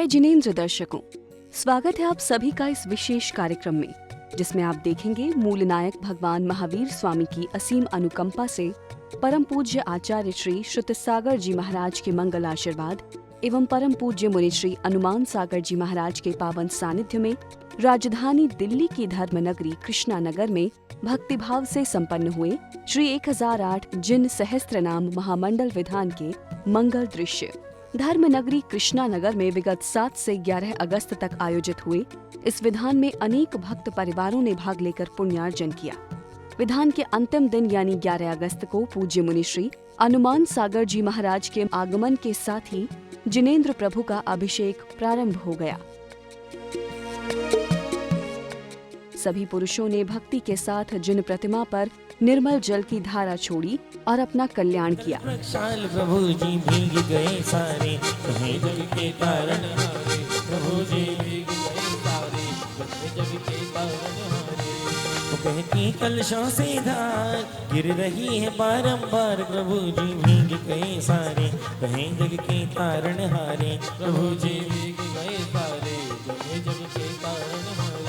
जय जिनेंद्र दर्शकों, स्वागत है आप सभी का इस विशेष कार्यक्रम में, जिसमें आप देखेंगे मूल नायक भगवान महावीर स्वामी की असीम अनुकंपा से परम पूज्य आचार्य श्री श्रुत सागर जी महाराज के मंगल आशीर्वाद एवं परम पूज्य मुनि श्री हनुमान सागर जी महाराज के पावन सानिध्य में राजधानी दिल्ली की धर्म नगरी कृष्णा नगर में भक्तिभाव से संपन्न हुए श्री 1008 जिन सहस्त्र नाम महामंडल विधान के मंगल दृश्य। धर्म नगरी कृष्णा नगर में विगत 7 से 11 अगस्त तक आयोजित हुए इस विधान में अनेक भक्त परिवारों ने भाग लेकर पुण्यार्जन किया। विधान के अंतिम दिन यानी 11 अगस्त को पूज्य मुनि श्री हनुमान सागर जी महाराज के आगमन के साथ ही जिनेंद्र प्रभु का अभिषेक प्रारंभ हो गया। सभी पुरुषों ने भक्ति के साथ जिन प्रतिमा पर निर्मल जल की धारा छोड़ी और अपना कल्याण किया। प्रभु जी भीग गए सारे, कहे जग के कारण हारे। प्रभु जी भीग गए सारे, कहे जग के कारण हारे। वो कहती कलशों से धार गिर रही है बारंबार। प्रभु जी भीग गए सारे, कहे जग के कारण हारे। प्रभु जी भीग गए सारे, कहे जग के कारण हारे।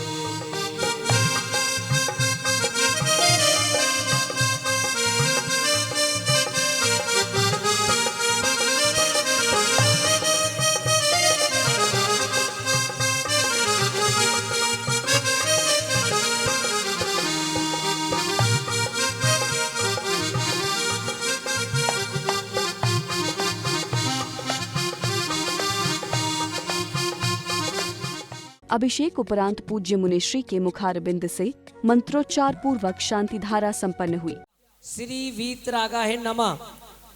अभिषेक उपरांत पूज्य मुनिश्री के मुखारबिंद से मंत्रोच्चार पूर्वक शांति धारा संपन्न हुई। श्री वीतरागाहे नमः।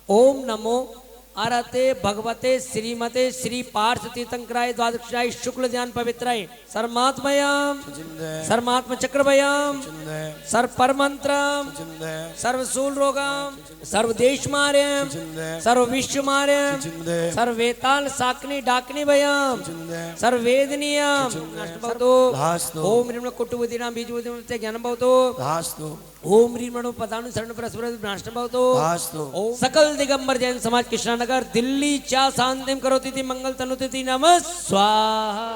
ओम नमो आरते भगवते श्रीमते श्री पार्थ तीर्थंकराय द्वादशाय शुक्ल ध्यान पवित्राय सर्मात्मयम सर्मात्म चक्रभयम सर्व परमंत्रम सर्वसूल रोगम सर्वदेश मार्यम सर्व विश्व मार्यम सर्व वेताल साकनी डाकनी भयम सर्व वेदनीयम ओम ऋण कुटुबुदिनाम बीजबुदिनाम ज्ञानम भवतो ओम ह्रीं मणो पदानु शरण परस्पर नाष्ट भवतो ओम सकल दिगंबर जैन समाज कृष्णा नगर दिल्ली चा शांतिम करोति थी मंगल तनुति नमः स्वाहा।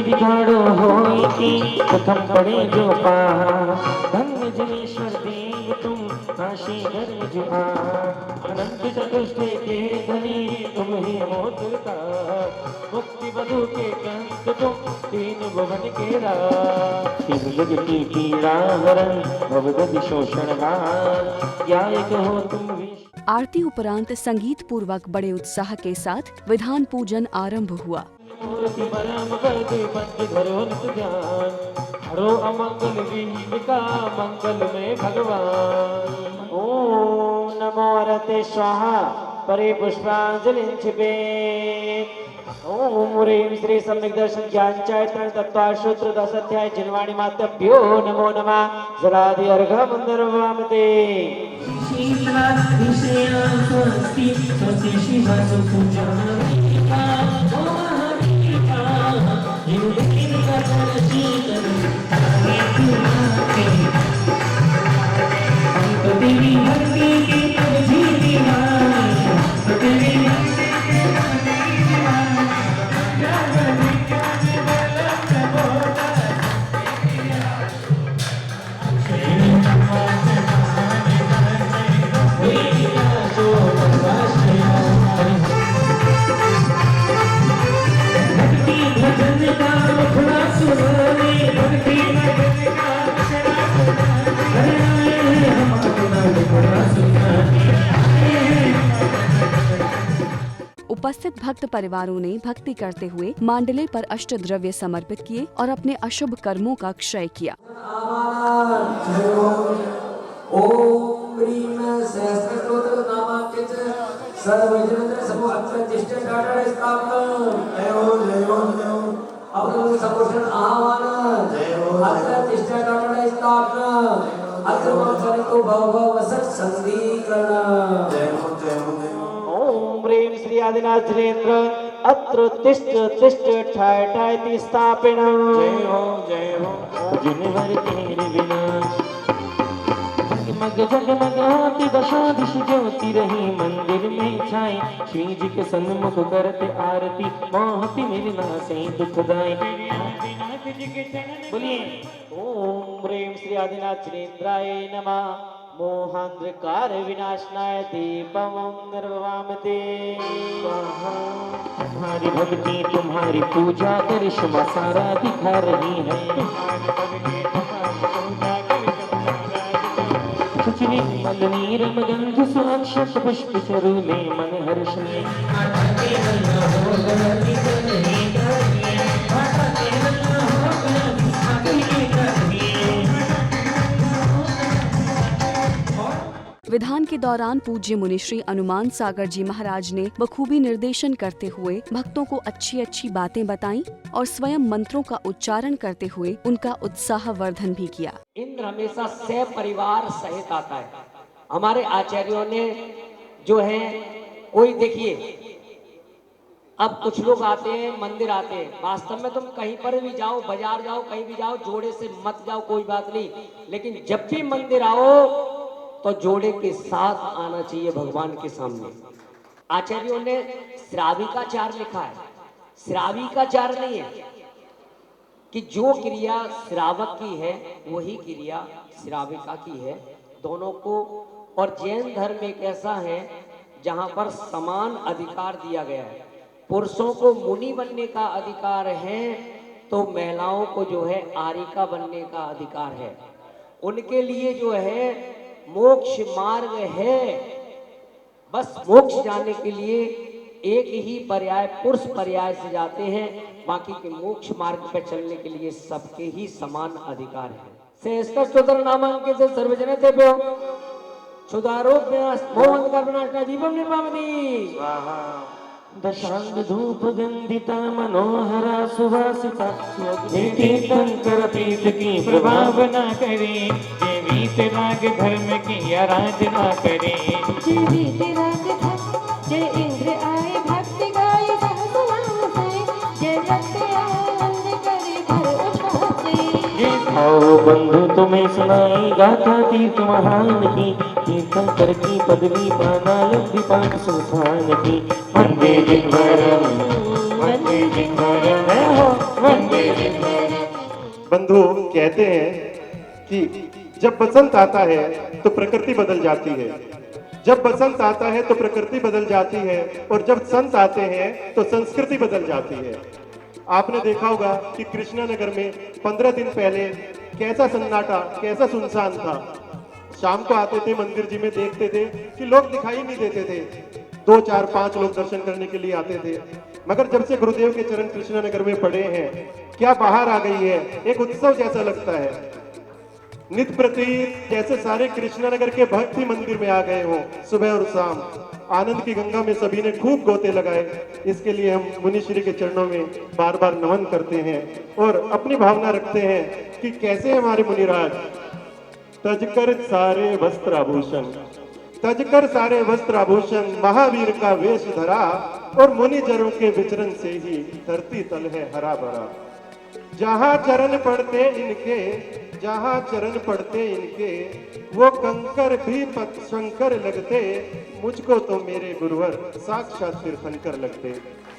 दिखाड़ो होई थी प्रथम पड़े जो पाहा, धन्य जनेश्वर देव तुम काशी घर जुआ। अनंत चतुष्टय के धनी तुम ही मोदता, मुक्ति बधु के कंस तुम तीन भुवन के राज। तीन जग की पीड़ा हरण भवगति शोषण गान, गायक हो तुम विश्व। आरती उपरांत संगीत पूर्वक बड़े उत्साह के साथ विधान पूजन आरंभ हुआ। मूर्ति परम करते पंच धरो नित ध्यान, हरो अमंगल विहिका मंगल में भगवान। ओम नमो रते स्वाहा परे पुष्पांजलि छिपे। ओम ह्रीं श्री सम्यक दर्शन ज्ञान चैतन्य तत्वाशूत्र 10 अध्याय जिनवाणी मातभ्यो नमो नमः। जलादि अर्घ मंदर वामते शीला विषया स्वस्ति स्वस्ति शिवा सुपूजा। उपस्थित भक्त परिवारों ने भक्ति करते हुए मांडले पर अष्टद्रव्य समर्पित किए और अपने अशुभ कर्मों का क्षय किया। ओम ह्रीं सहस्रस्तोत्र नामांकित सर्वजनत्र समो अत्रतिष्ठ टाटा स्थापनम। जय हो जय हो जय हो। अपने सपोषण आह्वान जय हो। अत्रतिष्ठ टाटा स्थापनम। अत्र मंथनितो भव भव वसत संधीकरण। जय हो जय हो जय हो। ओम ह्रीं श्री आदिनाथ जिनेन्द्र अत्र तिष्ठ तिष्ठ ठाय ठाय स्थापिनम्। जय हो जिनवर तेरे बिना जगमग जगमग होती दशा दिश ज्योति रही मंदिर में छाई। श्री जी के सन्मुख करते आरती मोहती मेरी नासे दुखदाई। बोलिए ओम ह्रीं श्री आदिनाथ श्रीन्द्राय नमः। मोहांध्रकार विनाशनाय दीपम निर्वामते स्वाहा। तुम्हारी भक्ति तुम्हारी पूजा करिश्मा सारा दिखा रही है। सुचनी मलनी रमगंध सुअक्षत पुष्प चरूले मन हर्ष में। विधान के दौरान पूज्य मुनिश्री अनुमान सागर जी महाराज ने बखूबी निर्देशन करते हुए भक्तों को अच्छी अच्छी बातें बताईं और स्वयं मंत्रों का उच्चारण करते हुए उनका उत्साह वर्धन भी किया। इंद्र हमेशा परिवार सहित आता है। हमारे आचार्यों ने जो है कोई देखिए, अब कुछ लोग आते हैं मंदिर आते हैं, वास्तव में तुम कहीं पर भी जाओ, बाजार जाओ, कहीं भी जाओ, जोड़े से मत जाओ, कोई बात नहीं, लेकिन जब भी मंदिर आओ तो जोड़े के साथ आना चाहिए भगवान के सामने। आचार्यों ने श्राविकाचार लिखा है, श्राविकाचार नहीं है कि जो क्रिया श्रावक की है वही क्रिया श्राविका की है, दोनों को। और जैन धर्म एक ऐसा है जहां पर समान अधिकार दिया गया है। पुरुषों को मुनि बनने का अधिकार है तो महिलाओं को जो है आरिका बनने का अधिकार है। उनके लिए जो है मोक्ष मार्ग है, बस मोक्ष जाने के लिए एक ही पर्याय पुरुष पर्याय से जाते हैं, बाकी के मोक्ष मार्ग पर चलने के लिए सबके ही समान अधिकार है। से नामांकित से सर्वजनते पे सुधारोप मोहन कर्मनाशना दीपम निर्मामनी स्वाहा। दशांग धूप गंधिता मनोहरा सुवासिता तीर्थंकर तीर्थ की प्रभावना करे। जीवित राग धर्म की आराधना करे। जीवित राग धर्म जय इंद्र आए भक्ति गाय सहस्रनाम से। जय भक्त आनंद करे घर उठाते। आओ बंधु तुम्हें सुनाई गाथा तीर्थ महान की। तीर्थंकर की पदवी पाना लब्धि पाठ संस्थान की। वंदे जिनवरम वंदे जिनवरम वंदे जिनवरम। बंधु कहते हैं कि जब बसंत आता है तो प्रकृति बदल जाती है। जब बसंत आता है तो प्रकृति बदल जाती है और जब संत आते हैं तो संस्कृति बदल जाती है। आपने देखा होगा कि कृष्णानगर में 15 दिन पहले कैसा सन्नाटा, कैसा सुनसान था। शाम को आते थे मंदिर जी में, देखते थे कि लोग दिखाई नहीं देते थे। 2, 4, 5 लोग दर्शन करने के लिए आते थे। मगर जब से गुरुदेव के चरण कृष्णानगर में पड़े हैं, क्या बाहर आ गई है, एक उत्सव जैसा लगता है। नित्य प्रति जैसे सारे कृष्णानगर के भक्त ही मंदिर में आ गए हों। सुबह और शाम आनंद की गंगा में सभी ने खूब गोते लगाए। इसके लिए हम मुनिश्री के चरणों में बार बार नमन करते हैं और अपनी भावना रखते हैं कि कैसे हमारे मुनिराज तजकर सारे वस्त्र आभूषण, तजकर सारे वस्त्र आभूषण, महावीर का वेश धरा और मुनि जरों के विचरण से ही धरती तल है हरा भरा। जहां चरण पड़ते इनके, जहां चरण पड़ते इनके, वो कंकर भी शंकर लगते। मुझको तो मेरे गुरुवर साक्षात तीर्थंकर लगते।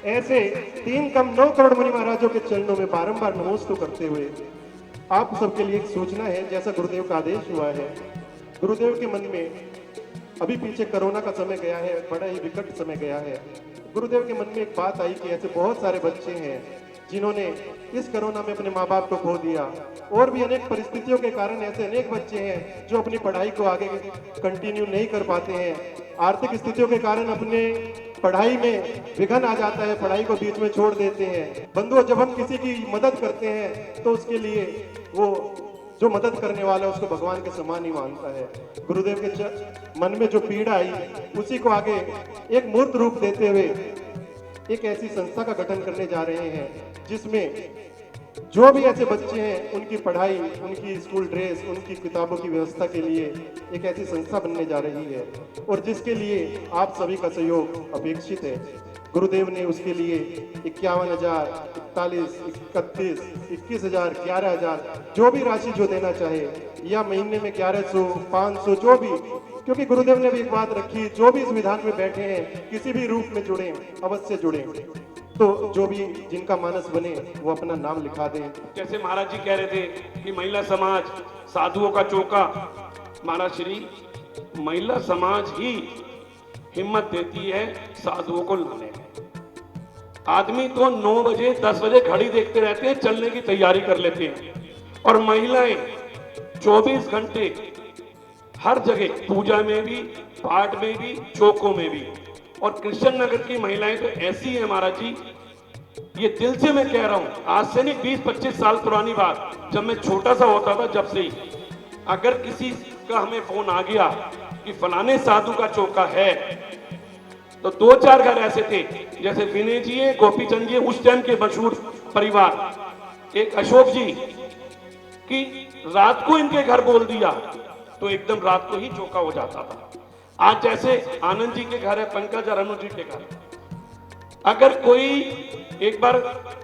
ऐसे 3 कम 9 करोड़ मुनि महाराजों के चरणों में बारंबार नमोस्तु करते हुए आप सबके लिए एक सूचना है, जैसा गुरुदेव का आदेश हुआ है। गुरुदेव के मन में अभी पीछे कोरोना का समय गया है, बड़ा ही विकट समय गया है। गुरुदेव के मन में एक बात आई कि ऐसे बहुत सारे बच्चे हैं जिन्होंने इस कोरोना में अपने माँ बाप को खो दिया, और भी अनेक परिस्थितियों के कारण ऐसे अनेक बच्चे हैं जो अपनी पढ़ाई को आगे कंटिन्यू नहीं कर पाते हैं। आर्थिक स्थितियों के कारण अपने पढ़ाई में विघन आ जाता है, पढ़ाई को बीच में छोड़ देते हैं। बंधुओं, जब हम किसी की मदद करते हैं तो उसके लिए वो जो मदद करने वाला है उसको भगवान के समान ही मानता है। गुरुदेव के मन में जो पीड़ा आई उसी को आगे एक मूर्त रूप देते हुए एक ऐसी संस्था का गठन करने जा रहे हैं जिसमें जो भी ऐसे बच्चे हैं उनकी पढ़ाई, उनकी स्कूल ड्रेस, उनकी किताबों की व्यवस्था के लिए एक ऐसी संस्था बनने जा रही है और जिसके लिए आप सभी का सहयोग अपेक्षित है। गुरुदेव ने उसके लिए 51,000, 41, 31, 21,000, 11,000 जो भी राशि जो देना चाहे, या महीने में 1100, 500 जो भी, क्योंकि गुरुदेव ने भी एक बात रखी, जो भी इस विधान में बैठे हैं किसी भी रूप में जुड़े, अवश्य जुड़े। तो जो भी जिनका मानस बने वो अपना नाम लिखा दें। जैसे महाराज जी कह रहे थे कि महिला समाज साधुओं का चौका, महाराज श्री महिला समाज ही हिम्मत देती है साधुओं को लाने में। आदमी तो 9 बजे 10 बजे घड़ी देखते रहते हैं, चलने की तैयारी कर लेते हैं, और महिलाएं 24 घंटे हर जगह, पूजा में भी, पाठ में भी, चौकों में भी। और कृष्ण नगर की महिलाएं तो ऐसी है महाराज जी, ये दिल से मैं कह रहा हूं, आज से नहीं 20-25 साल पुरानी बात, जब मैं छोटा सा होता था, जब से ही अगर किसी का हमें फोन आ गया कि फलाने साधु का चौका है, तो 2-4 घर ऐसे थे, जैसे विनय जी है, गोपीचंद जी, उस टाइम के मशहूर परिवार, एक अशोक जी, कि रात को इनके घर बोल दिया तो एकदम रात को ही चौका हो जाता था। आज जैसे आनंद जी के घर है, पंकज और अनु जी के घर, अगर कोई एक बार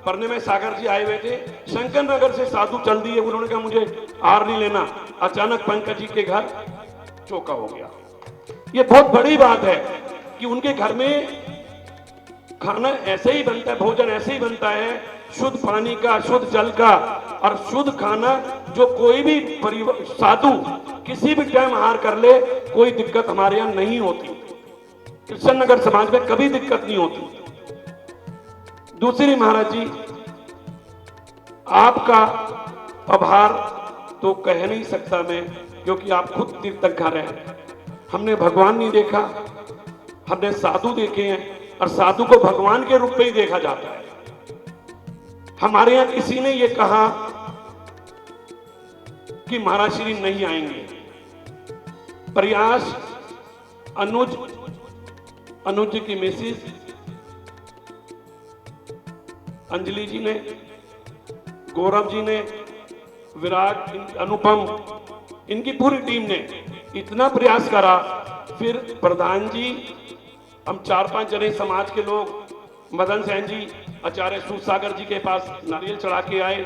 पढ़ने में सागर जी आए हुए थे, शंकर नगर से साधु चल दिए, उन्होंने कहा मुझे हार नहीं लेना, अचानक पंकज जी के घर चौका हो गया। ये बहुत बड़ी बात है कि उनके घर में खाना ऐसे ही बनता है, भोजन ऐसे ही बनता है, शुद्ध पानी का, शुद्ध जल का और शुद्ध खाना, जो कोई भी परिवार साधु किसी भी टाइम आहार कर ले, कोई दिक्कत हमारे यहाँ नहीं होती। कृष्ण नगर समाज में कभी दिक्कत नहीं होती। दूसरी महाराज जी, आपका आभार तो कह नहीं सकता मैं, क्योंकि आप खुद तीर्थंकर हैं। हमने भगवान नहीं देखा, हमने साधु देखे हैं, और साधु को भगवान के रूप में ही देखा जाता है। हमारे यहां किसी ने यह कहा कि महाराज श्री नहीं आएंगे, प्रयास अनुज की मिसेस अंजलि जी ने, गौरव जी ने, विराट, अनुपम, इनकी पूरी टीम ने इतना प्रयास करा। फिर प्रधान जी, हम 4-5 जने समाज के लोग, मदन सेन जी, आचार्य सूरसागर जी के पास नारियल चढ़ा के आए,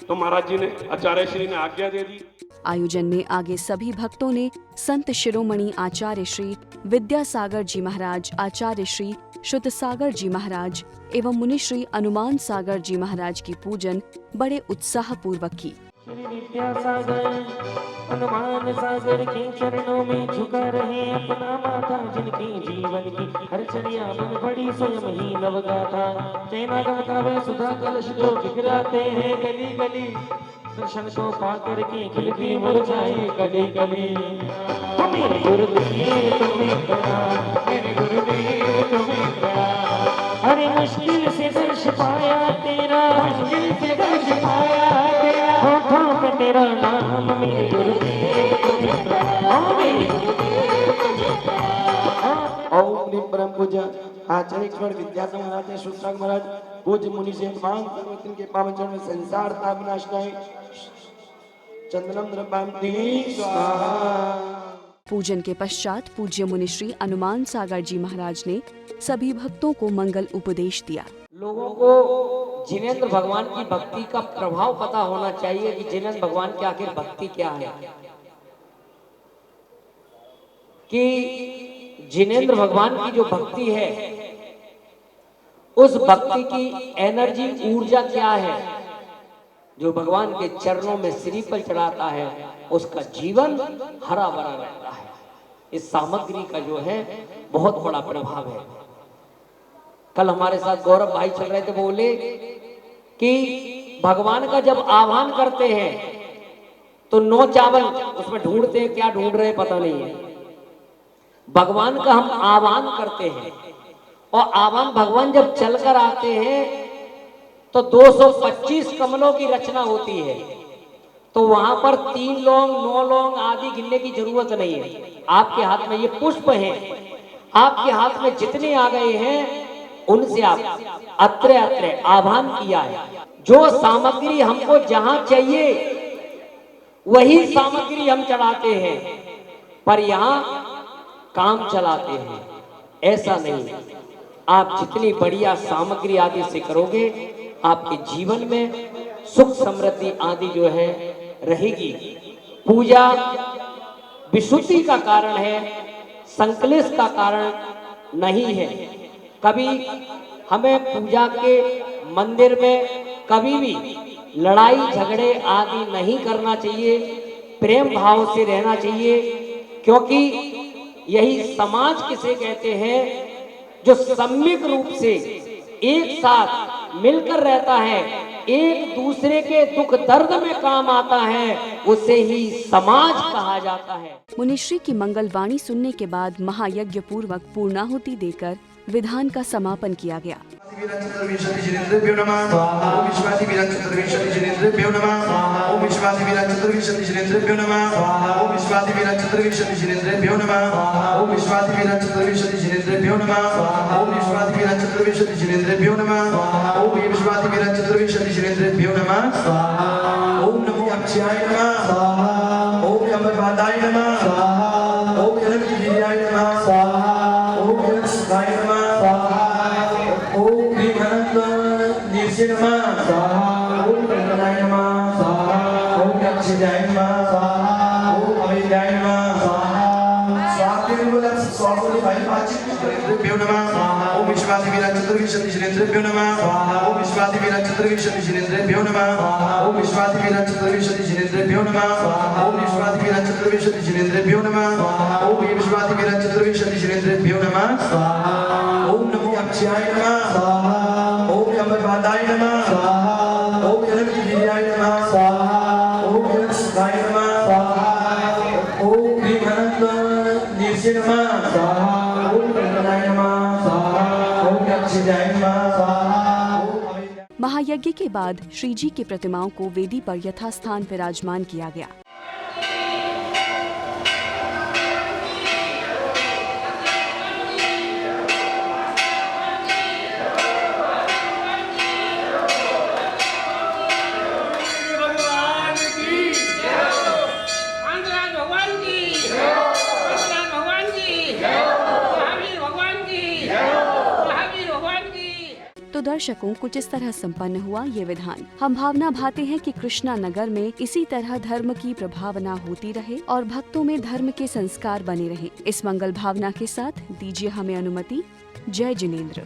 तो महाराज जी ने, आचार्य श्री ने आज्ञा दे दी। आयोजन में आगे सभी भक्तों ने संत शिरोमणि आचार्य श्री विद्यासागर जी महाराज, आचार्य श्री श्रुतसागर जी महाराज एवं मुनि श्री अनुमान सागर जी महाराज की पूजन बड़े उत्साह पूर्वक की। श्री विद्यासागर हनुमान सागर के चरणों में झुका रहे अपना माथा, जिनकी जीवन की हर चर्या मन बड़ी स्वयं ही नवगाथा। चैना गमकावे सुधा कलश जो बिखराते हैं गली गली, दर्शन को पाकर के खिलती मुरझाई कली कली। मेरे गुरुदेव तुम्हें प्रणाम, मेरे गुरुदेव तुम्हें प्रणाम। अरे मुश्किल से दर्श पाया तेरा, मुश्किल से दर्श पाया तेरा, होठों पे तेरा नाम, मेरे गुरुदेव तुम्हें प्रणाम, मेरे गुरुदेव तुम्हें प्रणाम। ओम ह्रीं परम पूज्य आचार्य ईश्वर विद्यासागर महाराज, श्रुतसागर महाराज, पूज्य मुनि से मान सर्वत्र के पावन चरण में संसार ताप विनाशनाय चंदनम द्रव्यंती स्वाहा। पूजन के पश्चात पूज्य मुनि श्री अनुमान सागर जी महाराज ने सभी भक्तों को मंगल उपदेश दिया। लोगों को जिनेंद्र भगवान की भक्ति का प्रभाव पता होना चाहिए कि जिनेंद्र भगवान की आखिर भक्ति क्या है, कि जिनेंद्र भगवान की जो भक्ति है, उस भक्ति की एनर्जी, ऊर्जा क्या है। जो भगवान के चरणों में सिरी पर चढ़ाता है, उसका जीवन हरा भरा रहता है। इस सामग्री का जो है बहुत बड़ा प्रभाव है। कल हमारे साथ गौरव भाई चल रहे थे, बोले कि भगवान का जब आह्वान करते हैं तो 9 चावल उसमें ढूंढते हैं, क्या ढूंढ रहे पता नहीं है। भगवान का हम आह्वान करते हैं, और आह्वान भगवान जब चलकर आते हैं तो 225 कमलों की रचना होती है, तो वहां पर 3 लौंग, 9 लौंग आदि गिनने की जरूरत नहीं है। आपके हाथ में ये पुष्प हैं, आपके हाथ में जितने आ गए हैं उनसे आप अत्र अत्र आह्वान किया है। जो सामग्री हमको जहां चाहिए वही सामग्री हम चढ़ाते हैं, पर यहाँ काम चलाते हैं। ऐसा नहीं, आप जितनी बढ़िया सामग्री आदि से करोगे आपके जीवन में सुख समृद्धि आदि जो है रहेगी। पूजा विशुद्धि का कारण है, संकलेश का कारण नहीं है। कभी हमें पूजा के मंदिर में कभी भी लड़ाई झगड़े आदि नहीं करना चाहिए, प्रेम भाव से रहना चाहिए, क्योंकि यही समाज किसे कहते हैं जो सम्यक रूप से एक साथ मिलकर रहता है, एक दूसरे के दुख दर्द में काम आता है, उसे ही समाज कहा जाता है। मुनिश्री की मंगलवाणी सुनने के बाद महायज्ञ पूर्वक पूर्णाहुति देकर विधान का समापन किया गया। चतुर्विंशतिजिनेन्द्रेभ्यो नमः। ओम विश्वादिवीरां चतुर्विंशतिजिनेन्द्रेभ्यो नमः। ओम विश्वादिवीरां चतुर्विंशतिजिनेन्द्रेभ्यो नमः। ओम विश्वादिवीरां चतुर्विंशतिजिनेन्द्रेभ्यो नमः। ओम विश्वादिवीरां चतुर्विंशतिजिनेन्द्रेभ्यो नमः। ओम विश्वादिवीरां चतुर्विंशतिजिनेन्द्रेभ्यो नमः। ओम विश्वादिवीरां चतुर्विंशतिजिनेन्द्रेभ्यो नमः। ओम नमो अक्षयाय नमः। ओम अमरवादाय नमः। ओम अनंतवीर्याय नमः। ओम अनंतसुखाय नमः। ओम भीमानंद निर्षे नमः। ओम रंगनाय नमः। ओम अक्षयाय नमः। ओम अविद्याय नमः। स्वामी भाई पाचित्रेभ्यो नमः। ओम विश्वादिवीरां चतुर्विंशतिजिनेन्द्रेभ्यो नमः। ओम विश्वादिवीरां चतुर्विंशतिजिनेन्द्रेभ्यो नमः। ओम विश्वादिवीरां चतुर्विंशतिजिनेन्द्रेभ्यो नमः। ओम विश्वादिवीरां चतुर्विंशतिजिनेन्द्रेभ्यो नमः। ओम विश्वादिवीरां चतुर्विंशतिजिनेन्द्रेभ्यो नमः। ओम नमो अक्षयाय नमः। ओम अमरवादाय नमः। ओम अनंतवीर्याय नमः। ओम अनंतसुखाय नमः। ओम भीमानंद निर्षे नमः। ओम रंगनाय नमः। ओम अक्षयाय नमः। महायज्ञ के बाद श्री जी की प्रतिमाओं को वेदी पर यथास्थान विराजमान किया गया। तो दर्शकों, कुछ इस तरह संपन्न हुआ ये विधान। हम भावना भाते हैं कि कृष्णा नगर में इसी तरह धर्म की प्रभावना होती रहे और भक्तों में धर्म के संस्कार बने रहे। इस मंगल भावना के साथ दीजिए हमें अनुमति। जय जिनेंद्र।